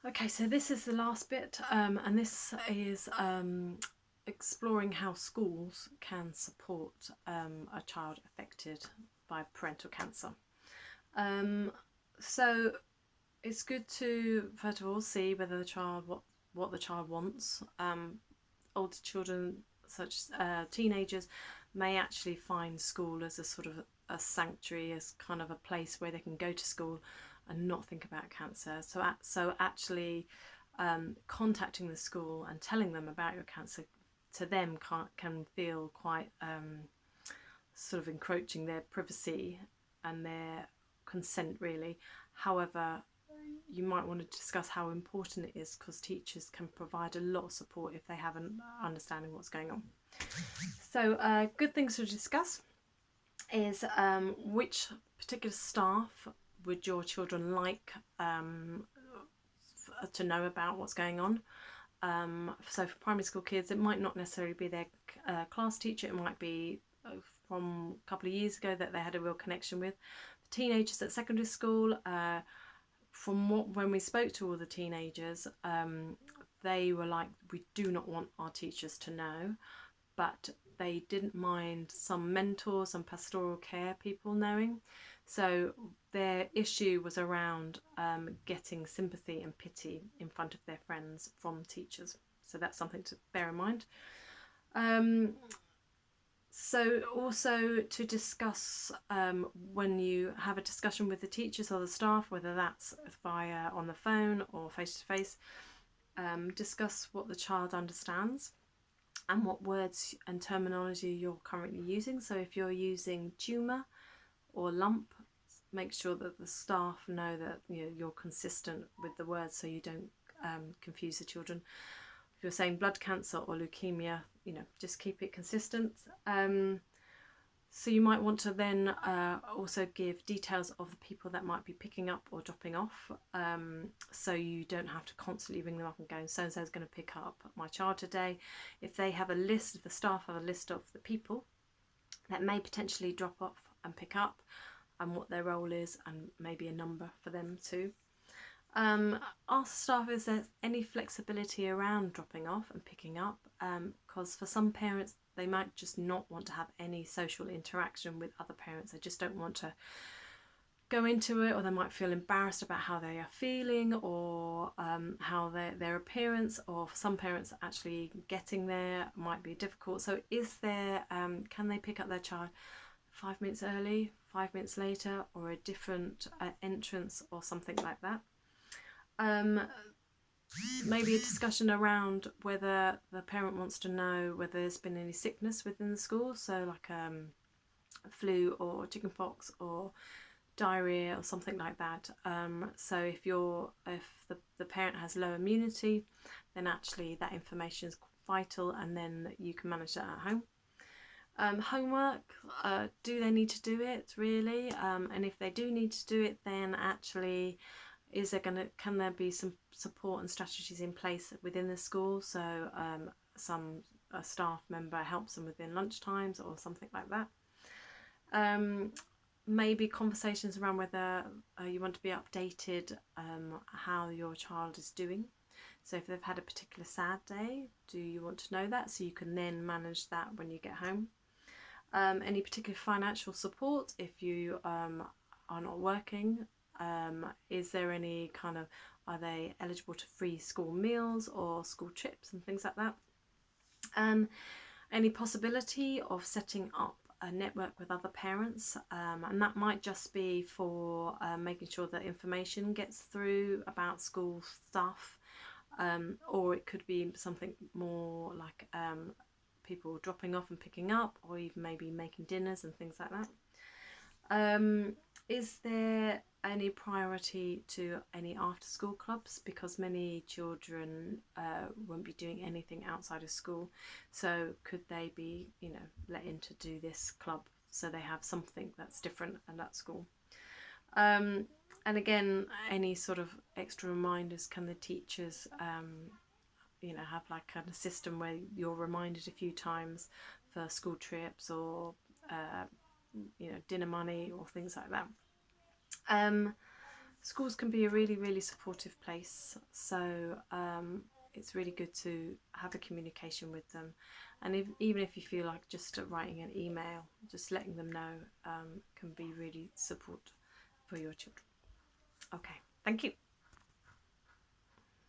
Okay, so this is the last bit, and this is exploring how schools can support a child affected by parental cancer. Um, so it's good to first of all see whether the child what the child wants. Older children, such as teenagers, may actually find school as a sort of a sanctuary, as kind of a place where they can go to school and not think about cancer. So actually, contacting the school and telling them about your cancer to them can feel quite sort of encroaching their privacy and their consent, really. However, you might want to discuss how important it is, because teachers can provide a lot of support if they have an understanding what's going on. So good things to discuss is which particular staff would your children like to know about what's going on. So for primary school kids, it might not necessarily be their class teacher. It might be from a couple of years ago that they had a real connection with. The teenagers at secondary school, when we spoke to all the teenagers, they were like, we do not want our teachers to know, but they didn't mind some mentors and pastoral care people knowing. So their issue was around getting sympathy and pity in front of their friends from teachers. So that's something to bear in mind. So also to discuss when you have a discussion with the teachers or the staff, whether that's via on the phone or face to face, discuss what the child understands and what words and terminology you're currently using. So if you're using tumour or lump, make sure that the staff know that you're consistent with the words, so you don't confuse the children. If you're saying blood cancer or leukemia, just keep it consistent. So you might want to then also give details of the people that might be picking up or dropping off, so you don't have to constantly ring them up and go, so and so is going to pick up my child today. If they have a list, if the staff have a list of the people that may potentially drop off and pick up, and what their role is, and maybe a number for them too. Ask staff, is there any flexibility around dropping off and picking up, because for some parents they might just not want to have any social interaction with other parents. They just don't want to go into it, or they might feel embarrassed about how they are feeling, or how their appearance, or for some parents actually getting there might be difficult. So is there can they pick up their child 5 minutes early, 5 minutes later, or a different entrance or something like that? Maybe a discussion around whether the parent wants to know whether there's been any sickness within the school, so like flu or chickenpox or diarrhea or something like that. So if the parent has low immunity, then actually that information is vital, and then you can manage that at home. Homework, do they need to do it really? And if they do need to do it, then actually can there be some support and strategies in place within the school? So some staff member helps them within lunch times or something like that. Maybe conversations around whether you want to be updated how your child is doing. So if they've had a particular sad day, do you want to know that, so you can then manage that when you get home? Any particular financial support if you are not working? Is there any kind of, are they eligible to free school meals or school trips and things like that? Any possibility of setting up a network with other parents, and that might just be for making sure that information gets through about school stuff, or it could be something more like people dropping off and picking up, or even maybe making dinners and things like that. Is there any priority to any after school clubs, because many children won't be doing anything outside of school, so could they be let in to do this club, so they have something that's different at that school? And again, any sort of extra reminders, can the teachers have like kind of system where you're reminded a few times for school trips or dinner money or things like that? schools can be a really, really supportive place. So it's really good to have a communication with them. And even if you feel like just writing an email, just letting them know can be really support for your children. Okay, thank you.